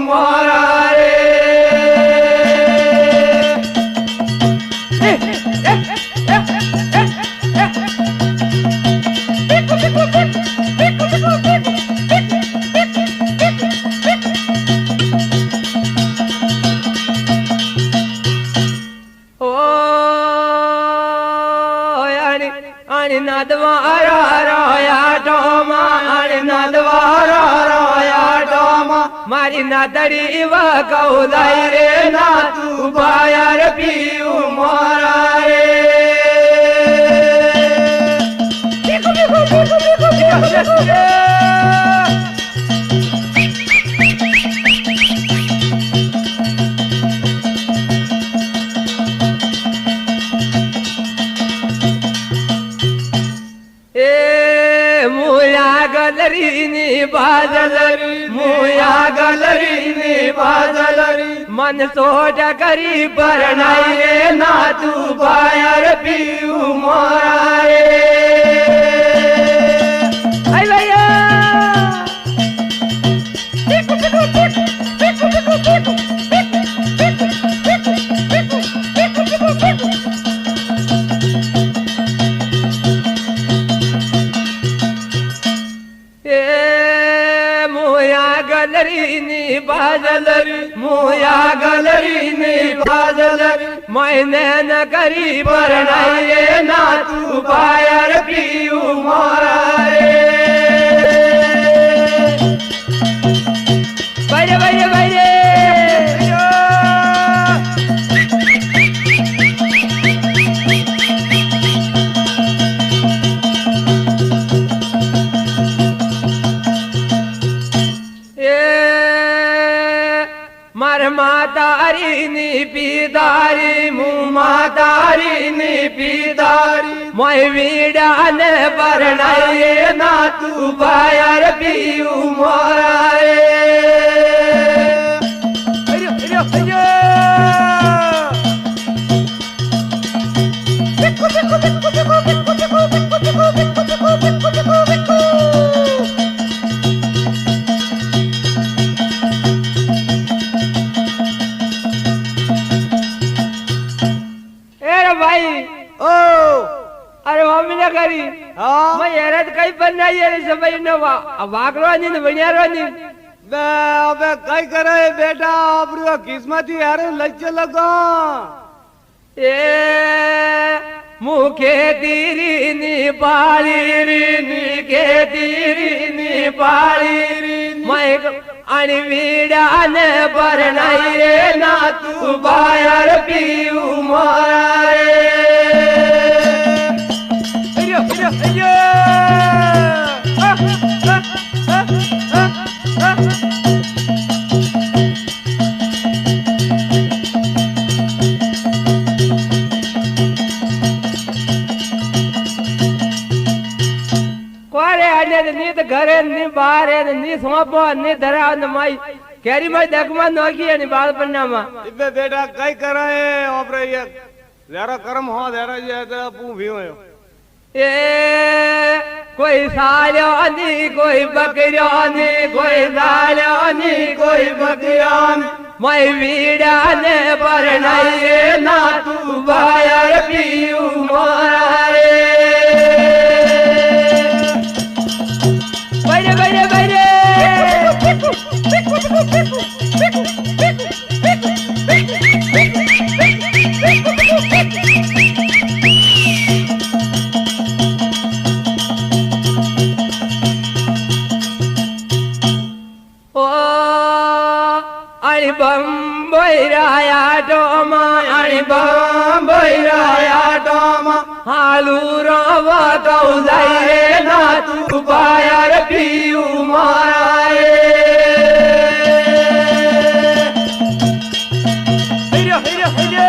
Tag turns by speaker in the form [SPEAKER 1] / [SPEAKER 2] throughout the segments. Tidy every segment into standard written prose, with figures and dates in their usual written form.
[SPEAKER 1] मोरा रे नदवारा रोया डोमा नदवारा रोया डोमा मारी नादड़ी व कौलाई रे ना तू बायर पीऊ मोरा रे गलरी बाजलरी मुया गलरी बाजलरी मन सोच करी परनाई रे ना तू बायर पीऊ मोरा रे आई भैया बाजलरी मुया गलरी बाजलरी मैंने न करी परनाई रे ना तू बायर पीऊ मोरा रे बैरे बैरे बैरे मातारी नी पीदारी मुँह मातारी नी पीदारी मैं वीड़ा ने बरनाई ना तू बायर पीऊ मोरा रे अरे मम्मी ने करी मैं हेरत कई बनाई है समय न वागरो नहीं बनियारो नहीं
[SPEAKER 2] बे अबे कई करे बेटा अपनी किस्मत ही यार लज्जा लगा
[SPEAKER 1] ए मुखे तीरी नी पाली नी के तीरी नी पाली मैं आणि वीड़ा ने परनाई रे ना तू बायर पीऊ मोरा रे नी तो घरे नी बाहर नी सोपो नी धरा न माई केरी माई दगमा नोकी नी बाल पन्ना मा
[SPEAKER 2] इबे बेटा कई कराए ओपरे ये जरा कर्म हो जरा ये तो पू भी हो
[SPEAKER 1] ए कोई सालो नी कोई बकरियो नी कोई सालो नी कोई बकरियो मैं वीड़ा ने परनाई रे ना तू बायर पीऊ मोरा रे बैरे बैरे बैरे ओ अरे बम्बई राया डोमा अरे बम्बई राया डोमा हालू रोवा कौलाई रे ना तू बायर पीऊ मोरा रे हिरो हिरो हिरो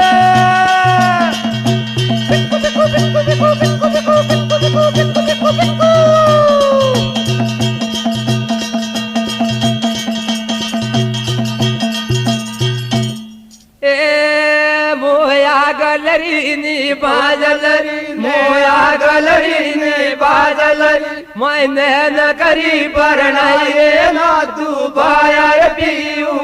[SPEAKER 1] गलरी नी बाजलरी मोया गलरी नी बाजलरी मैंने न करी परनाई रे ना तू बायर पीऊ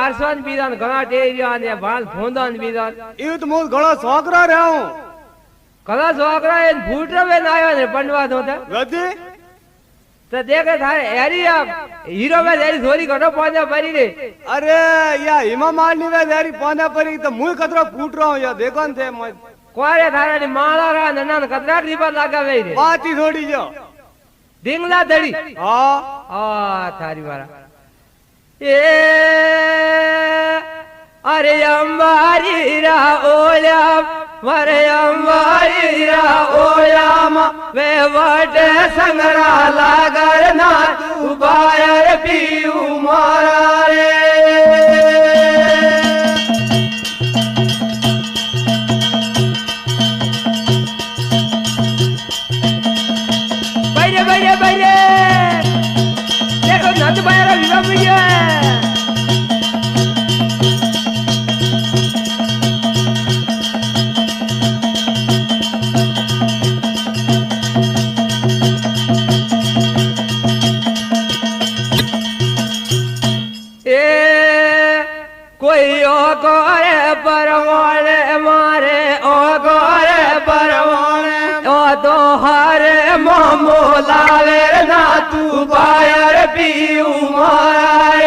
[SPEAKER 1] આરસોન બીજા ઘણા ટેરિયા ને ભાલ ફોંદન બીજા
[SPEAKER 2] એવું તો હું ઘણો છોકરો રહ્યો
[SPEAKER 1] ઘણા છોકરા એને ફૂટ રમે આવ્યો ને પંડવા તો
[SPEAKER 2] ગધી
[SPEAKER 1] તો દેખે થાય એરિયા હીરો મે એરી થોડી ઘટો પોંજા પડી રે
[SPEAKER 2] અરે યા હિમા માલની વે દેરી પોંદા પરી તો મુય કતરો ફૂટ રહ્યો યા દેખો ને તે મત
[SPEAKER 1] કોરે થારાની માળા રા નનાન કતરાટ રીપા લાગાવે રે
[SPEAKER 2] પાટી થોડી જો
[SPEAKER 1] ડીંગલા ધડી
[SPEAKER 2] હા
[SPEAKER 1] આ થારી વાળા એ અરે અંબારી રા ઓલા મરે અંબારી રા ઓલા વે વટે સંગરા લાગર ના તું બાયર પીઉ મારા રે બૈરે બૈરે બૈરે देखो नद बायरा विवाह मिलिया ए कोई ओ गोरे परवाने मारे ओ गोरे परवाने ओ तो हरे मोमो लावे ना तू बायर पीऊ मारे